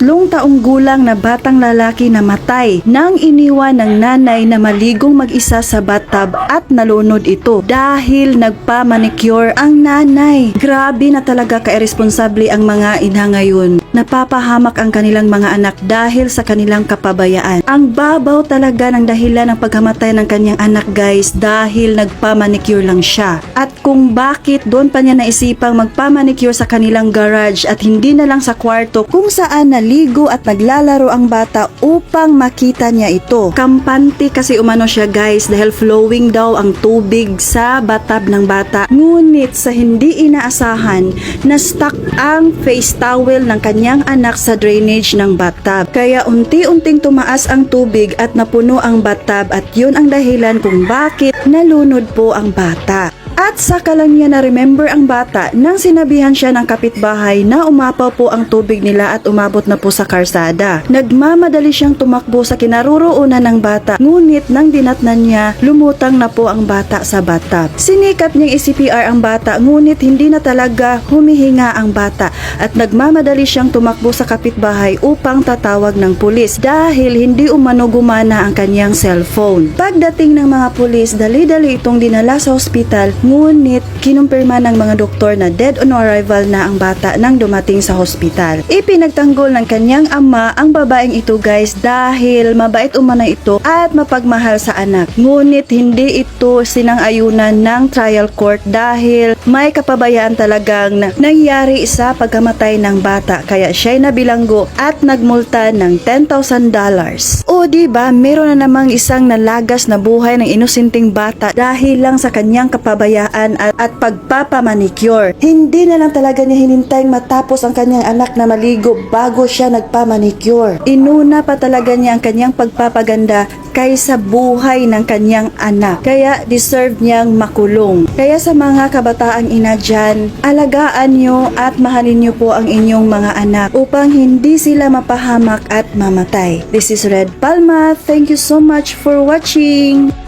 taong gulang na batang lalaki na matay nang iniwan ng nanay na maligong mag-isa sa bathtub at nalunod ito dahil nagpa-manicure ang nanay. Grabe na talaga ka-irresponsable ang mga ina ngayon. Napapahamak ang kanilang mga anak dahil sa kanilang kapabayaan. Ang babaw talaga ng dahilan ng pagkamatay ng kanyang anak guys dahil nagpa-manicure lang siya. At kung bakit doon pa niya naisipang magpa-manicure sa kanilang garage at hindi na lang sa kwarto kung saan naligo at naglalaro ang bata upang makita niya ito. Kampante kasi umano siya guys dahil flowing daw ang tubig sa bathtub ng bata. Ngunit sa hindi inaasahan na stuck ang face towel ng kanyang anak sa drainage ng bathtub. Kaya unti-unting tumaas ang tubig at napuno ang bathtub at yun ang dahilan kung bakit nalunod po ang bata. At saka lang niya na-remember ang bata nang sinabihan siya ng kapitbahay na umapaw po ang tubig nila at umabot na po sa karsada. Nagmamadali siyang tumakbo sa kinaroroonan ng bata, ngunit nang dinatnan niya, lumutang na po ang bata sa bathtub. Sinikap niyang i-CPR ang bata, ngunit hindi na talaga humihinga ang bata at nagmamadali siyang tumakbo sa kapitbahay upang tatawag ng pulis dahil hindi umano gumana ang kanyang cellphone. Pagdating ng mga pulis, dali-dali itong dinala sa ospital. Ngunit kinumpirma ng mga doktor na dead on arrival na ang bata nang dumating sa hospital. Ipinagtanggol ng kanyang ama ang babaeng ito guys dahil mabait umano ito at mapagmahal sa anak. Ngunit hindi ito sinang-ayunan ng trial court dahil may kapabayaan talagang nangyari sa pagkamatay ng bata kaya siya'y nabilanggo at nagmulta ng $10,000. O diba, meron na namang isang nalagas na buhay ng inosenteng bata dahil lang sa kanyang kapabayaan at pagpapamanicure. Hindi na lang talaga niya hinintayang matapos ang kanyang anak na maligo bago siya nagpamanicure. Inuna pa talaga niya ang kanyang pagpapaganda kaysa buhay ng kanyang anak. Kaya deserve niyang makulong. Kaya sa mga kabataang ina dyan, alagaan niyo at mahalin niyo po ang inyong mga anak upang hindi sila mapahamak at mamatay. This is Red Palma. Thank you so much for watching.